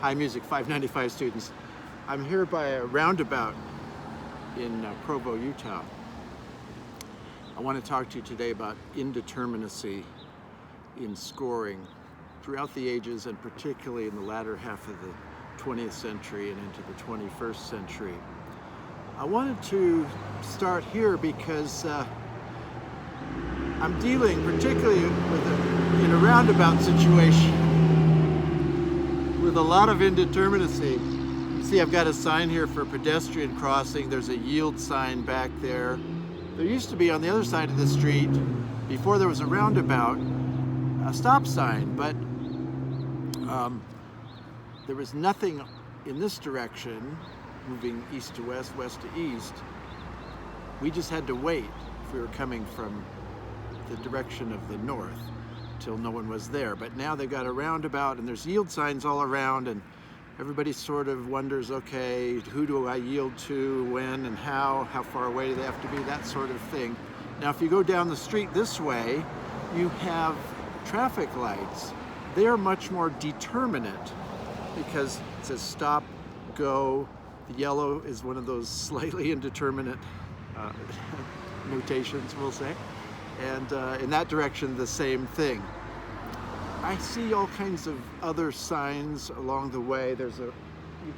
Hi Music 595 students. I'm here by a roundabout in Provo, Utah. I want to talk to you today about indeterminacy in scoring throughout the ages, and particularly in the latter half of the 20th century and into the 21st century. I wanted to start here because I'm dealing particularly in a roundabout situation with a lot of indeterminacy. You see, I've got a sign here for pedestrian crossing. There's a yield sign back there. There used to be on the other side of the street, before there was a roundabout, a stop sign, but there was nothing in this direction, moving east to west, west to east. We just had to wait if we were coming from the direction of the north till no one was there. But now they've got a roundabout and there's yield signs all around, and everybody sort of wonders, okay, who do I yield to, when and how far away do they have to be, that sort of thing. Now if you go down the street this way, you have traffic lights. They're much more determinate because it says stop, go. The yellow is one of those slightly indeterminate notations, we'll say. And in that direction, the same thing. I see all kinds of other signs along the way. You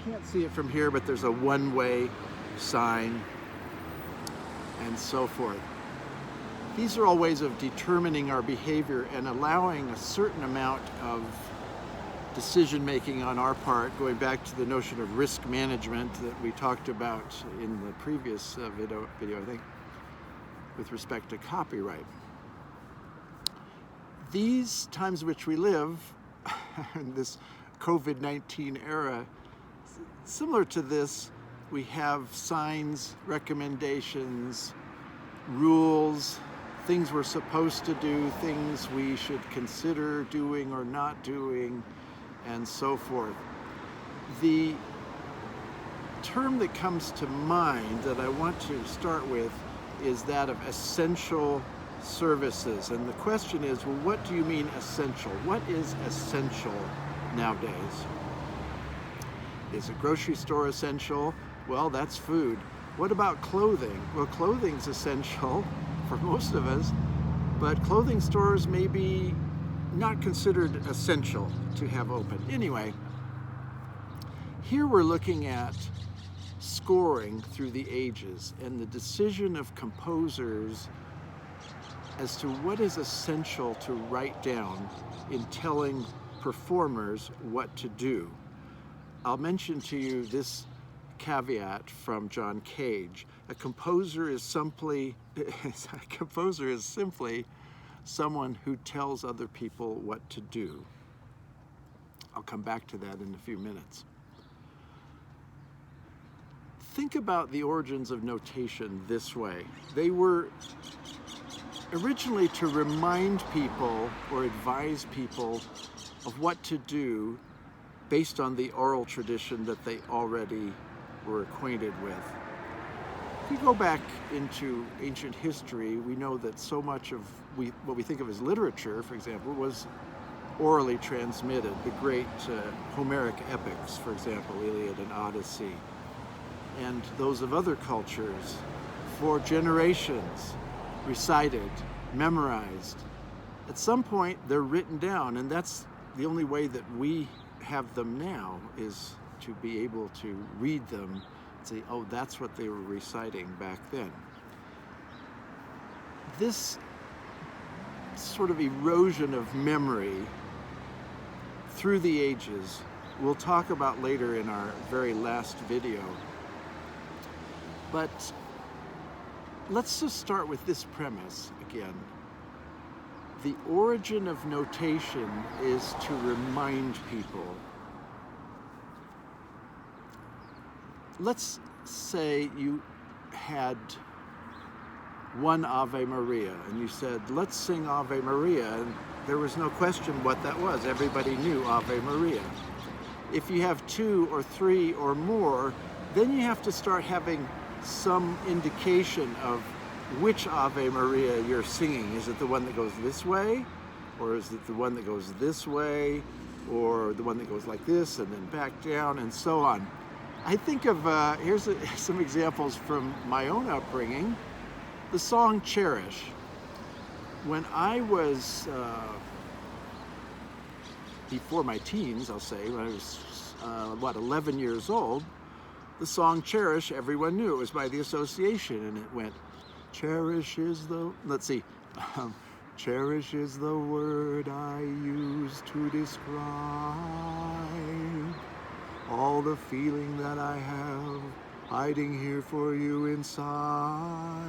can't see it from here, but there's a one-way sign and so forth. These are all ways of determining our behavior and allowing a certain amount of decision-making on our part, going back to the notion of risk management that we talked about in the previous video, I think, with respect to copyright. These times in which we live, in this COVID-19 era, similar to this, we have signs, recommendations, rules, things we're supposed to do, things we should consider doing or not doing, and so forth. The term that comes to mind that I want to start with is that of essential services. And the question is, well, what do you mean essential? What is essential nowadays? Is a grocery store essential? Well, that's food. What about clothing? Well, clothing's essential for most of us, but clothing stores may be not considered essential to have open. Anyway, here we're looking at scoring through the ages and the decision of composers as to what is essential to write down in telling performers what to do. I'll mention to you this caveat from John Cage. A composer is simply someone who tells other people what to do. I'll come back to that in a few minutes. Think about the origins of notation this way. They were originally to remind people or advise people of what to do based on the oral tradition that they already were acquainted with. If we go back into ancient history, we know that so much of what we think of as literature, for example, was orally transmitted. The great Homeric epics, for example, Iliad and Odyssey, and those of other cultures, for generations, recited, memorized. At some point, they're written down, and that's the only way that we have them now, is to be able to read them and say, oh, that's what they were reciting back then. This sort of erosion of memory through the ages, we'll talk about later in our very last video. But let's just start with this premise again. The origin of notation is to remind people. Let's say you had one Ave Maria and you said, let's sing Ave Maria, and there was no question what that was. Everybody knew Ave Maria. If you have two or three or more, then you have to start having some indication of which Ave Maria you're singing. Is it the one that goes this way? Or is it the one that goes this way? or the one that goes like this and then back down and so on. I think of, here's some examples from my own upbringing. The song Cherish. When I was, before my teens, I'll say, when I was, 11 years old, the song Cherish, everyone knew. It was by the Association, and it went, cherish is the, let's see, cherish is the word I use to describe all the feeling that I have hiding here for you inside.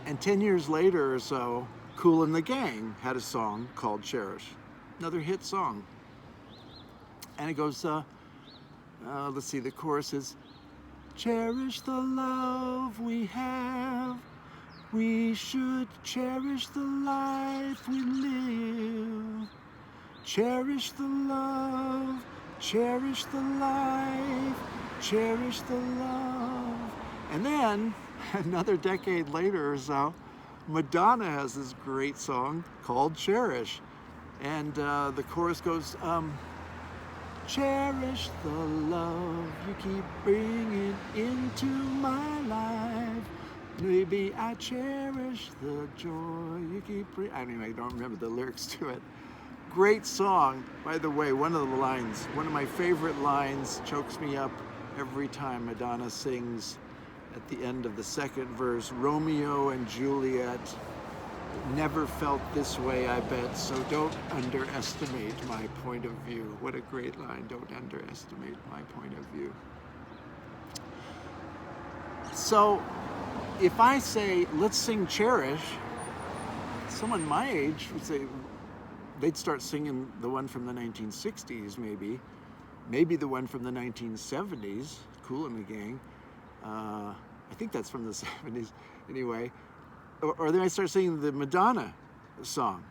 And 10 years later or so, Kool and the Gang had a song called Cherish, another hit song. And it goes, let's see, the chorus is, cherish the love we have, we should cherish the life we live. Cherish the love, cherish the life, cherish the love. And then, another decade later or so, Madonna has this great song called Cherish. And the chorus goes, cherish the love you keep bringing into my life. Maybe I cherish the joy you keep bringing. I mean, I don't remember the lyrics to it. Great song. By the way, one of the lines, one of my favorite lines, chokes me up every time Madonna sings at the end of the second verse, Romeo and Juliet never felt this way, I bet, so don't underestimate my point of view. What a great line, don't underestimate my point of view. So, if I say, let's sing Cherish, someone my age would say, they'd start singing the one from the 1960s, maybe the one from the 1970s, Kool and the Gang. I think that's from the 70s anyway. Or they might start singing the Madonna song.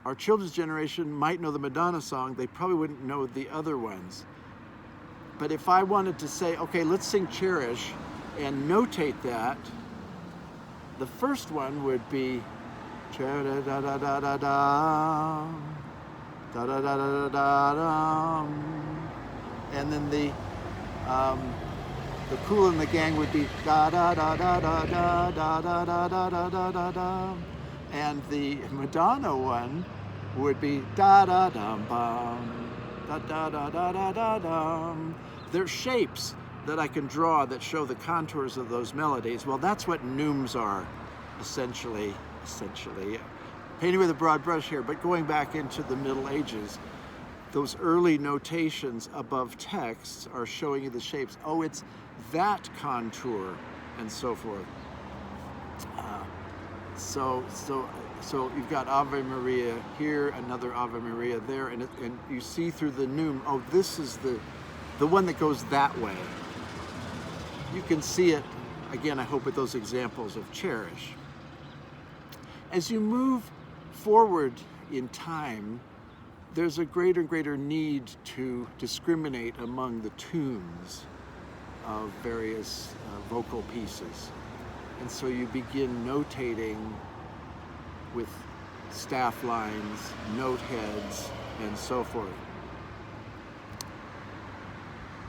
Our children's generation might know the Madonna song, they probably wouldn't know the other ones. But if I wanted to say, okay, let's sing Cherish and notate that, the first one would be da-da-da-da-da-da, da-da-da-da-da-da, and then the Kool and the Gang would be da-da-da-da-da-da-da-da-da-da-da-da-da, and the Madonna one would be da-da-dum-bum, da-da-da-da-da-da-dum. They're shapes that I can draw that show the contours of those melodies. Well, that's what neumes are, essentially, painting with a broad brush here, but going back into the Middle Ages, those early notations above texts are showing you the shapes. Oh, it's that contour, and so forth. So you've got Ave Maria here, another Ave Maria there, and you see through the neume, oh, this is the one that goes that way. You can see it, again, I hope with those examples of Cherish. As you move forward in time, there's a greater and greater need to discriminate among the tunes of various vocal pieces. And so you begin notating with staff lines, note heads, and so forth.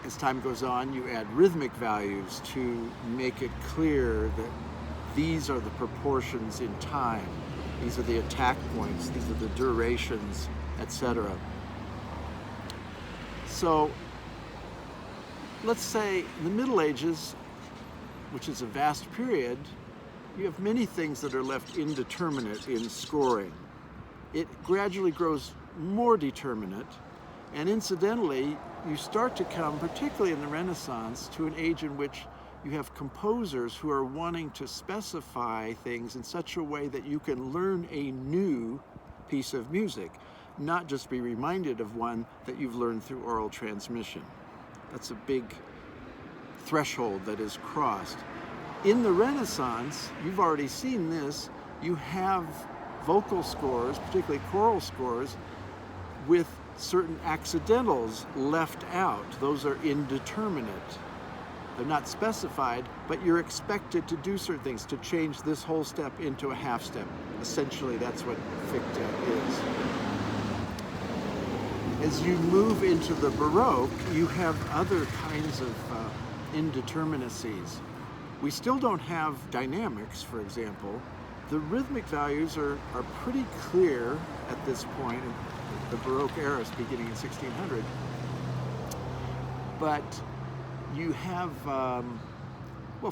As time goes on, you add rhythmic values to make it clear that these are the proportions in time. These are the attack points, these are the durations, etc. So let's say in the Middle Ages, which is a vast period, you have many things that are left indeterminate in scoring. It gradually grows more determinate, and incidentally, you start to come, particularly in the Renaissance, to an age in which you have composers who are wanting to specify things in such a way that you can learn a new piece of music, not just be reminded of one that you've learned through oral transmission. That's a big threshold that is crossed. In the Renaissance, you've already seen this, you have vocal scores, particularly choral scores, with certain accidentals left out. Those are indeterminate. They're not specified, but you're expected to do certain things, to change this whole step into a half step. Essentially, that's what ficta is. As you move into the Baroque, you have other kinds of indeterminacies. We still don't have dynamics, for example. The rhythmic values are pretty clear at this point in the Baroque era, beginning in 1600. But you have,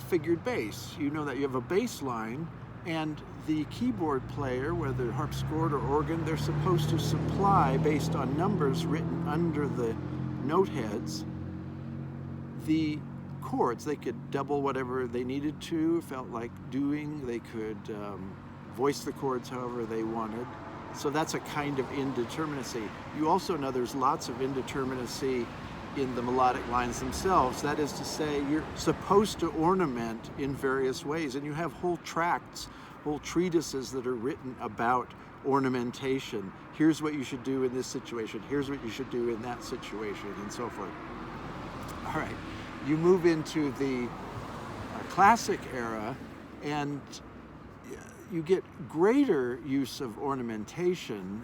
figured bass. You know that you have a bass line, and the keyboard player, whether harpsichord or organ, they're supposed to supply, based on numbers written under the note heads, the chords. They could double whatever they needed to, felt like doing. They could voice the chords however they wanted. So that's a kind of indeterminacy. You also know there's lots of indeterminacy in the melodic lines themselves. That is to say, you're supposed to ornament in various ways, and you have whole tracts, whole treatises that are written about ornamentation. Here's what you should do in this situation. Here's what you should do in that situation, and so forth. All right, you move into the classic era, and you get greater use of ornamentation.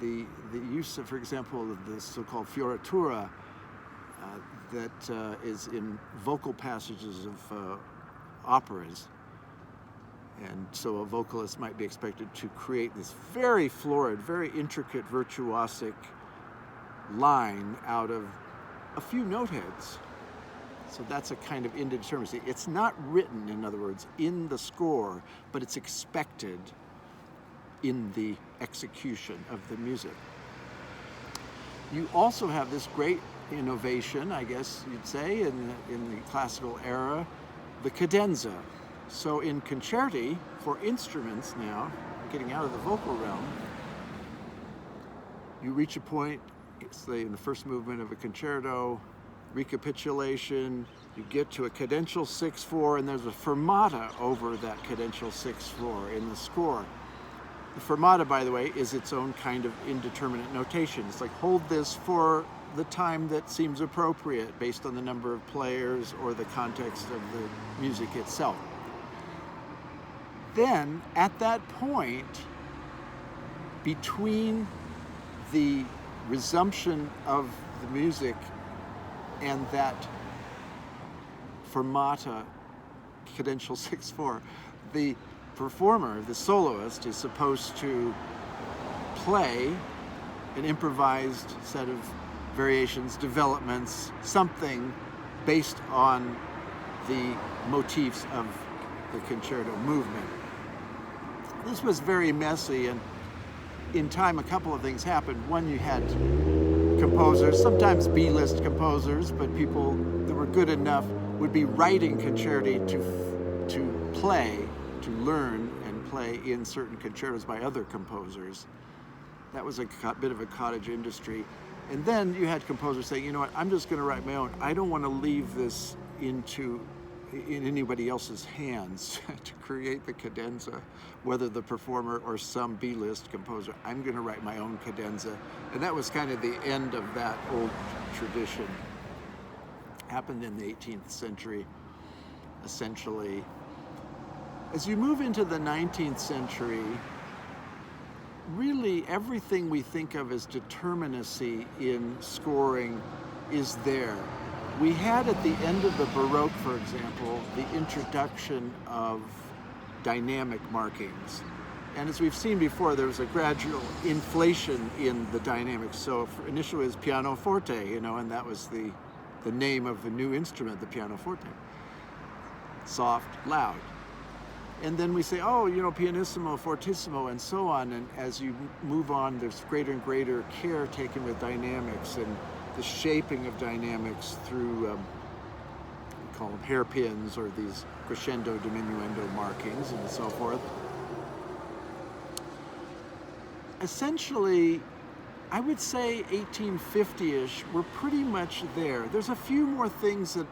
The use of, for example, the so-called fioritura, that is in vocal passages of operas. And so a vocalist might be expected to create this very florid, very intricate, virtuosic line out of a few note heads. So that's a kind of indeterminacy. It's not written, in other words, in the score, but it's expected in the execution of the music. You also have this great innovation, I guess you'd say, in the classical era, the cadenza. So in concerti, for instruments now, getting out of the vocal realm, you reach a point, say in the first movement of a concerto, recapitulation, you get to a cadential 6/4, and there's a fermata over that cadential 6/4 in the score. The fermata, by the way, is its own kind of indeterminate notation. It's like, hold this for the time that seems appropriate based on the number of players or the context of the music itself. Then, at that point, between the resumption of the music and that fermata, cadential 6/4, the performer, the soloist, is supposed to play an improvised set of variations, developments, something based on the motifs of the concerto movement. This was very messy, and in time a couple of things happened. One, you had composers, sometimes B-list composers, but people that were good enough would be writing concerti to play, to learn and play in certain concertos by other composers. That was a bit of a cottage industry. And then you had composers saying, you know what, I'm just going to write my own. I don't want to leave this in anybody else's hands to create the cadenza, whether the performer or some B-list composer. I'm going to write my own cadenza. And that was kind of the end of that old tradition. Happened in the 18th century, essentially. As you move into the 19th century, really everything we think of as determinacy in scoring is there. We had at the end of the Baroque, for example, the introduction of dynamic markings. And as we've seen before, there was a gradual inflation in the dynamics. So initially it was pianoforte, and that was the name of the new instrument, the pianoforte. Soft, loud. And then we say, pianissimo, fortissimo, and so on. And as you move on, there's greater and greater care taken with dynamics and the shaping of dynamics through, we call them hairpins, or these crescendo, diminuendo markings, and so forth. Essentially, I would say 1850-ish, we're pretty much there. There's a few more things that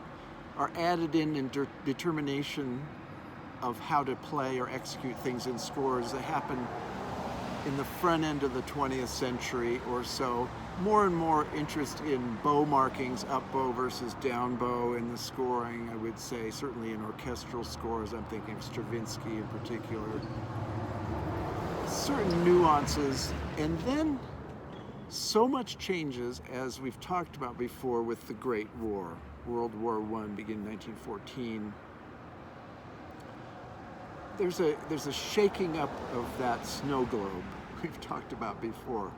are added in determination of how to play or execute things in scores that happen in the front end of the 20th century or so. More and more interest in bow markings, up bow versus down bow in the scoring, I would say, certainly in orchestral scores. I'm thinking of Stravinsky in particular. Certain nuances, and then So much changes, as we've talked about before, with the Great War. World War I beginning 1914. There's a shaking up of that snow globe we've talked about before.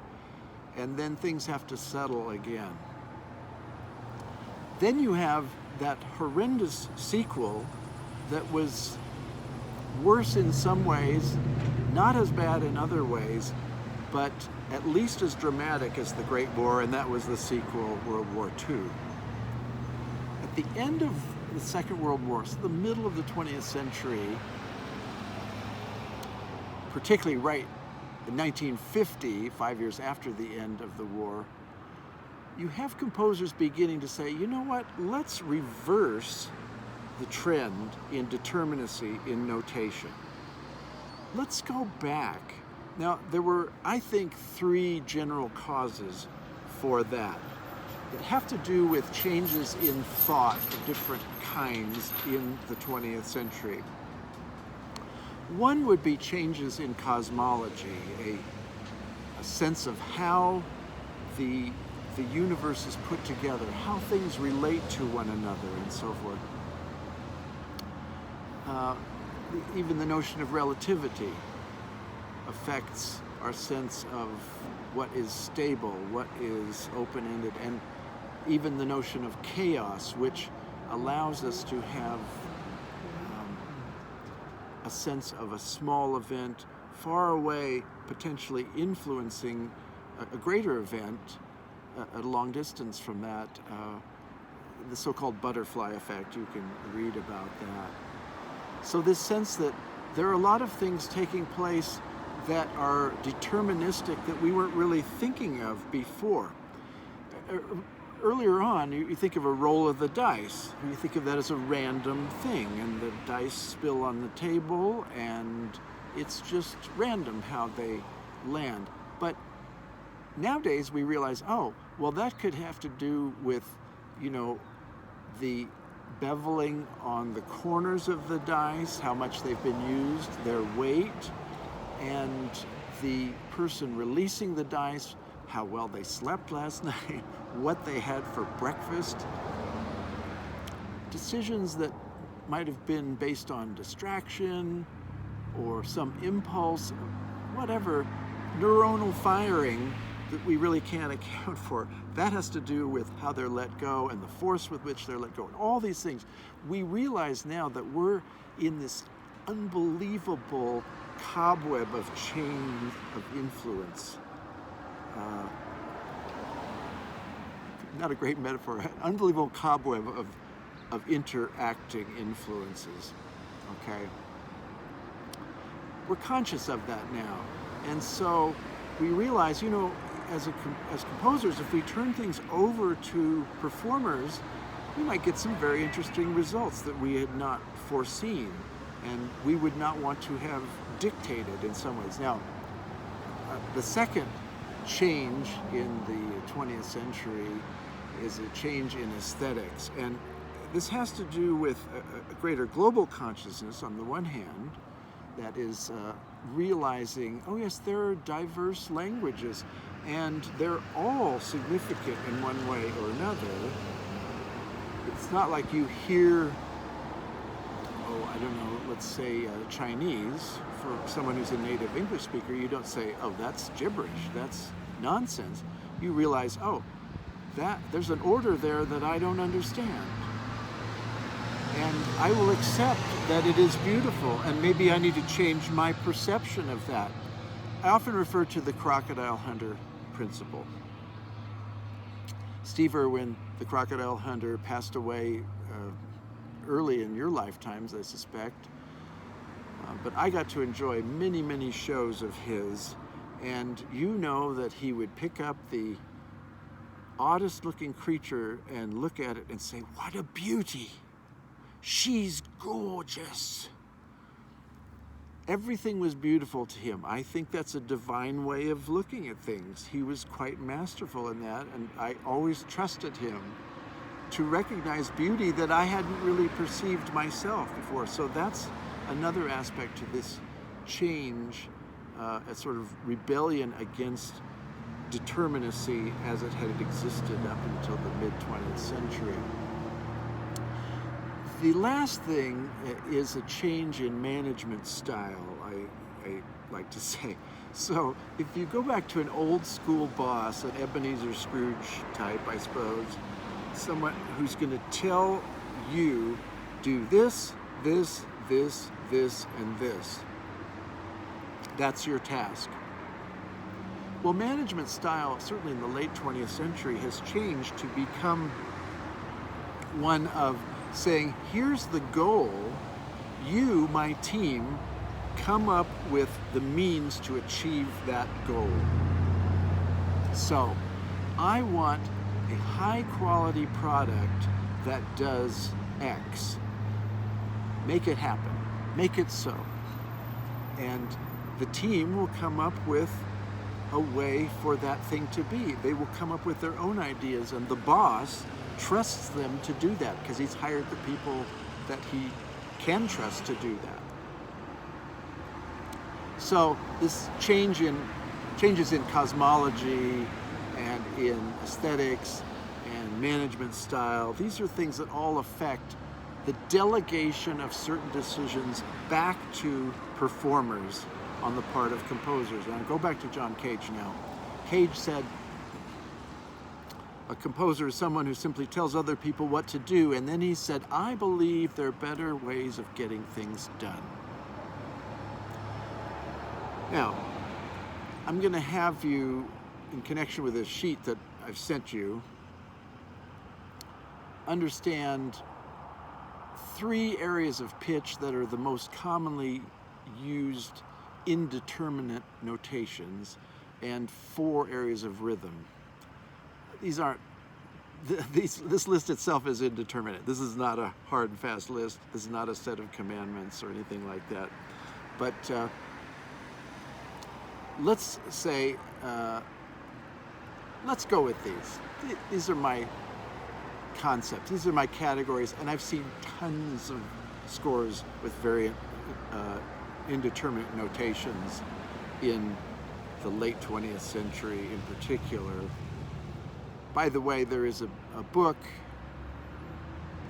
And then things have to settle again. Then you have that horrendous sequel that was worse in some ways, not as bad in other ways, but at least as dramatic as the Great War, and that was the sequel, World War II. At the end of the Second World War, so the middle of the 20th century, particularly right in 1950, 5 years after the end of the war, you have composers beginning to say, you know what, let's reverse the trend in determinacy in notation. Let's go back. Now, there were, I think, 3 general causes for that have to do with changes in thought of different kinds in the 20th century. One would be changes in cosmology, a sense of how the universe is put together, how things relate to one another, and so forth. Even the notion of relativity affects our sense of what is stable, what is open-ended, and even the notion of chaos, which allows us to have a sense of a small event far away, potentially influencing a greater event at a long distance from that. The so-called butterfly effect, you can read about that. So this sense that there are a lot of things taking place that are deterministic that we weren't really thinking of before. Earlier on, you think of a roll of the dice. You think of that as a random thing, and the dice spill on the table, and it's just random how they land. But nowadays we realize, oh, well, that could have to do with, the beveling on the corners of the dice, how much they've been used, their weight, and the person releasing the dice, how well they slept last night, what they had for breakfast. Decisions that might have been based on distraction or some impulse, whatever, neuronal firing that we really can't account for. That has to do with how they're let go and the force with which they're let go, and all these things. We realize now that we're in this unbelievable cobweb of chain of influence. Not a great metaphor, an unbelievable cobweb of interacting influences, okay? We're conscious of that now. And so we realize, as composers, if we turn things over to performers, we might get some very interesting results that we had not foreseen, and we would not want to have dictated in some ways. Now, the second change in the 20th century is a change in aesthetics, and this has to do with a greater global consciousness on the one hand, that is realizing, oh yes, there are diverse languages, and they're all significant in one way or another. It's not like you hear, let's say Chinese. For someone who's a native English speaker, you don't say, oh, that's gibberish, that's nonsense. You realize, oh, there's an order there that I don't understand. And I will accept that it is beautiful, and maybe I need to change my perception of that. I often refer to the crocodile hunter principle. Steve Irwin, the crocodile hunter, passed away early in your lifetimes, I suspect. But I got to enjoy many, many shows of his, and you know that he would pick up the oddest looking creature and look at it and say, what a beauty! She's gorgeous. Everything was beautiful to him. I think that's a divine way of looking at things. He was quite masterful in that, and I always trusted him to recognize beauty that I hadn't really perceived myself before. So that's another aspect to this change, a sort of rebellion against determinacy as it had existed up until the mid-20th century. The last thing is a change in management style, I like to say. So if you go back to an old school boss, an Ebenezer Scrooge type, I suppose, someone who's going to tell you, do this, this, this, this, and this. That's your task. Well, management style, certainly in the late 20th century, has changed to become one of saying, here's the goal, you, my team, come up with the means to achieve that goal. So, I want a high quality product that does X. Make it happen. Make it so. And the team will come up with a way for that thing to be. They will come up with their own ideas, and the boss trusts them to do that because he's hired the people that he can trust to do that. So this changes in cosmology and in aesthetics and management style, these are things that all affect the delegation of certain decisions back to performers on the part of composers. And I'll go back to John Cage now. Cage said, a composer is someone who simply tells other people what to do, and then he said, I believe there are better ways of getting things done. Now, I'm going to have you, in connection with this sheet that I've sent you, understand 3 areas of pitch that are the most commonly used indeterminate notations, and 4 areas of rhythm. These aren't, this list itself is indeterminate. This is not a hard and fast list. This is not a set of commandments or anything like that. But let's say, let's go with these. These are my concepts. These are my categories, and I've seen tons of scores with variant indeterminate notations in the late 20th century in particular. By the way, there is a book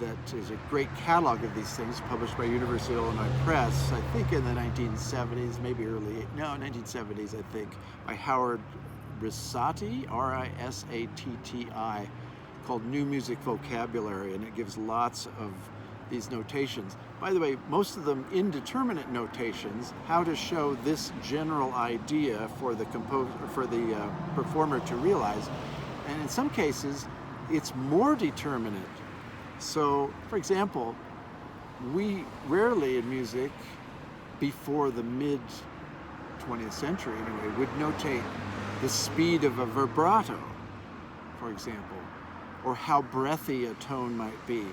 that is a great catalog of these things published by University of Illinois Press, I think in the 1970s, maybe 1970s, I think, by Howard Risatti, R-I-S-A-T-T-I, called New Music Vocabulary, and it gives lots of these notations. By the way, most of them indeterminate notations, how to show this general idea for the performer to realize. And in some cases, it's more determinate. So, for example, we rarely in music, before the mid-20th century anyway, would notate the speed of a vibrato, for example, or how breathy a tone might be.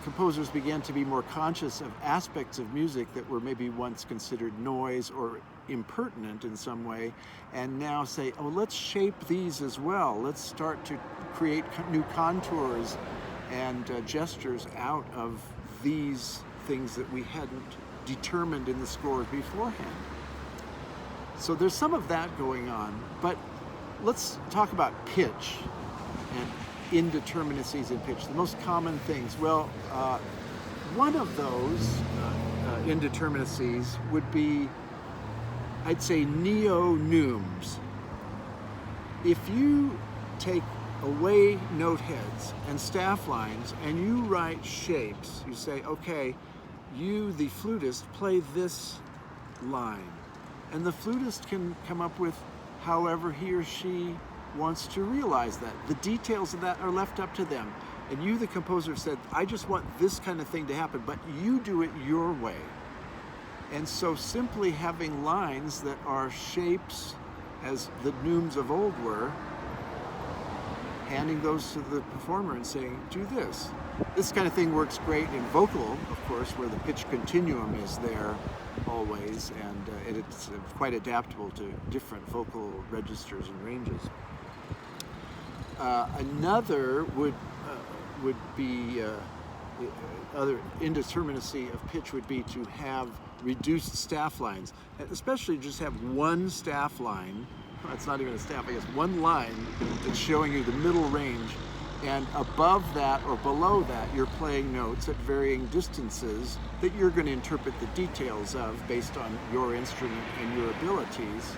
Composers began to be more conscious of aspects of music that were maybe once considered noise or impertinent in some way, and now say, oh, let's shape these as well. Let's start to create new contours and gestures out of these things that we hadn't determined in the scores beforehand. So there's some of that going on, but let's talk about pitch and indeterminacies in pitch, the most common things. Well, one of those indeterminacies would be, I'd say, neo-Neumes. If you take away note heads and staff lines and you write shapes, you say, okay, you, the flutist, play this line. And the flutist can come up with however he or she wants to realize that. The details of that are left up to them. And you, the composer, said, I just want this kind of thing to happen, but you do it your way. And so simply having lines that are shapes as the Neumes of old were, handing those to the performer and saying, do this. This kind of thing works great in vocal, of course, where the pitch continuum is there always, and it's quite adaptable to different vocal registers and ranges. Another would be, other indeterminacy of pitch would be to have reduced staff lines, especially just have one staff line it's not even a staff, I guess, one line that's showing you the middle range, and above that or below that you're playing notes at varying distances that you're going to interpret the details of based on your instrument and your abilities.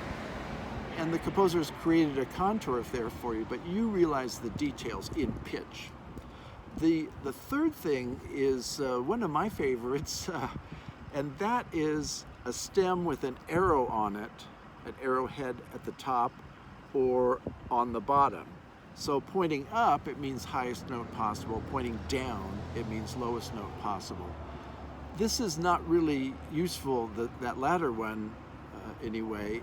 And the composer has created a contour there for you, but you realize the details in pitch. The third thing is one of my favorites, and that is a stem with an arrow on it, an arrowhead at the top or on the bottom. So pointing up, it means highest note possible. Pointing down, it means lowest note possible. This is not really useful, that latter one anyway,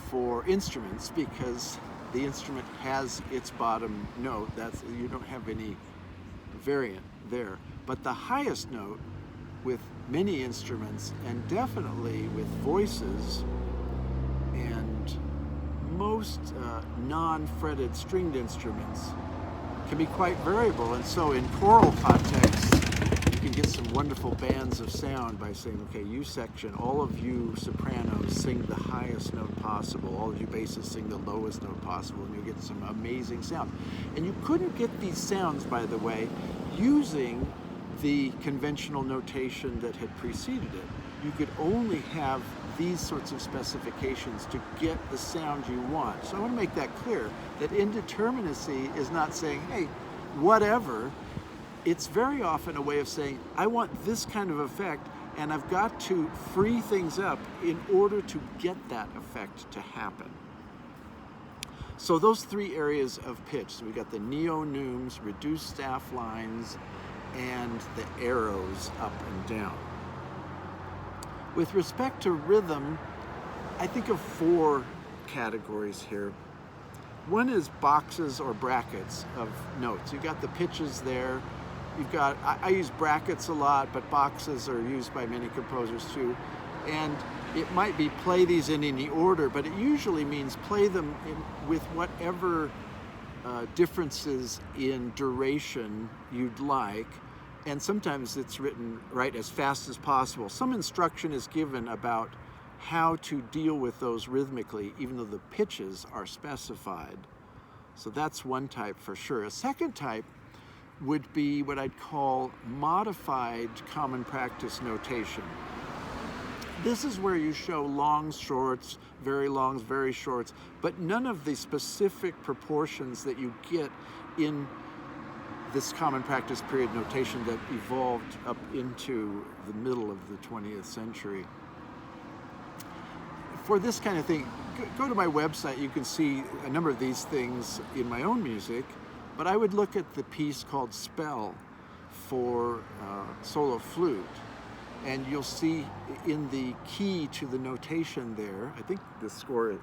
for instruments, because the instrument has its bottom note. You don't have any variant there. But the highest note with many instruments, and definitely with voices and most non-fretted stringed instruments, can be quite variable. And so in choral context, you can get some wonderful bands of sound by saying, okay, you section, all of you sopranos sing the highest note possible, all of you basses sing the lowest note possible, and you get some amazing sound. And you couldn't get these sounds, by the way, using the conventional notation that had preceded it. You could only have these sorts of specifications to get the sound you want. So I want to make that clear, that indeterminacy is not saying, hey, whatever. It's very often a way of saying, I want this kind of effect, and I've got to free things up in order to get that effect to happen. So those three areas of pitch, so we got the neo-neumes, reduced staff lines, and the arrows up and down. With respect to rhythm, I think of four categories here. One is boxes or brackets of notes. You've got the pitches there. You've got, I use brackets a lot, but boxes are used by many composers too. And it might be play these in any order, but it usually means play them with whatever differences in duration you'd like. And sometimes it's written right as fast as possible. Some instruction is given about how to deal with those rhythmically, even though the pitches are specified. So that's one type for sure. A second type would be what I'd call modified common practice notation. This is where you show longs, shorts, very longs, very shorts, but none of the specific proportions that you get in this common practice period notation that evolved up into the middle of the 20th century. For this kind of thing, go to my website. You can see a number of these things in my own music, but I would look at the piece called Spell for solo flute, and you'll see in the key to the notation there, I think the score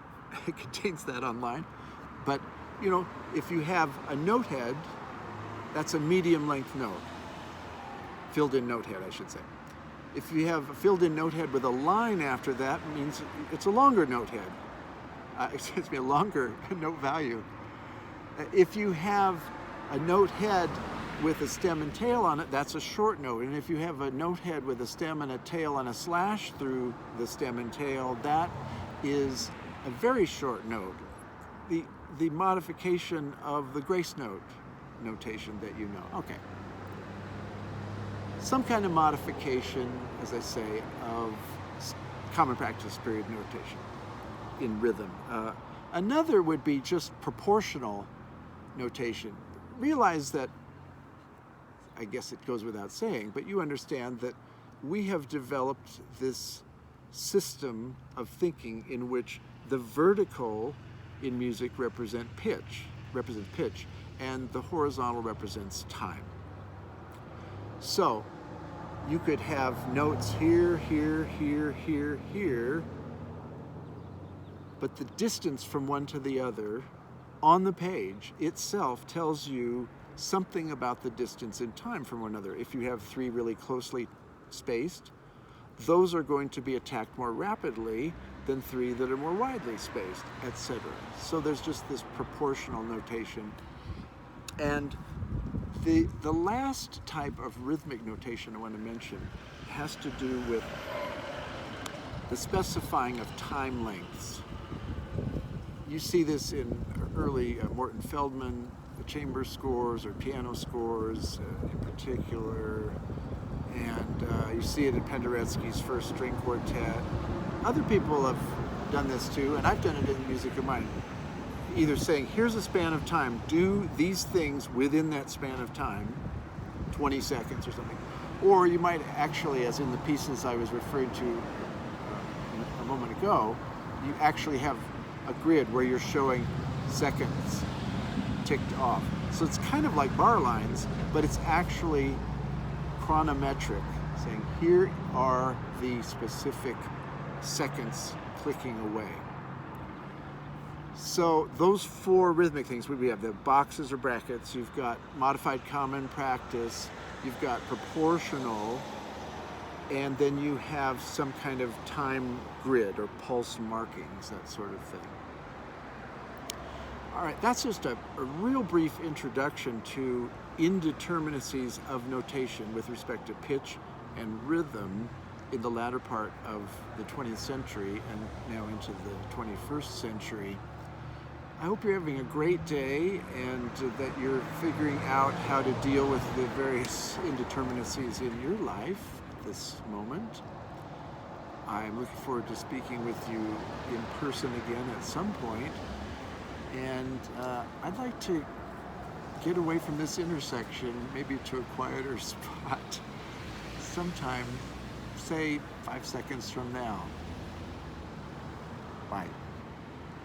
contains that online, but you know, if you have a note head, that's a medium length note, filled in note head, I should say. If you have a filled in note head with a line after that, it means it's a longer note head. Excuse me, a longer note value. If you have a note head with a stem and tail on it, that's a short note. And if you have a note head with a stem and a tail and a slash through the stem and tail, that is a very short note. The modification of the grace note notation that you know. Okay. Some kind of modification, as I say, of common practice period notation in rhythm. Another would be just proportional notation. Realize that, I guess it goes without saying, but you understand that we have developed this system of thinking in which the vertical in music represents pitch, and the horizontal represents time. So you could have notes here, here, here, here, here, but the distance from one to the other on the page itself tells you something about the distance in time from one another. If you have three really closely spaced, those are going to be attacked more rapidly than three that are more widely spaced, etc. So there's just this proportional notation. And the last type of rhythmic notation I want to mention has to do with the specifying of time lengths. You see this in early Morton Feldman chamber scores or piano scores in particular, and you see it in Penderecki's first string quartet. Other people have done this too, and I've done it in Music of Mine. Either saying, here's a span of time, do these things within that span of time, 20 seconds or something. Or you might actually, as in the pieces I was referring to a moment ago, you actually have a grid where you're showing seconds ticked off. So it's kind of like bar lines, but it's actually chronometric, saying here are the specific seconds clicking away. So those four rhythmic things, we have the boxes or brackets, you've got modified common practice, you've got proportional, and then you have some kind of time grid or pulse markings, that sort of thing. All right, that's just a real brief introduction to indeterminacies of notation with respect to pitch and rhythm in the latter part of the 20th century and now into the 21st century. I hope you're having a great day and that you're figuring out how to deal with the various indeterminacies in your life at this moment. I'm looking forward to speaking with you in person again at some point. And I'd like to get away from this intersection, maybe to a quieter spot sometime, say 5 seconds from now. Bye.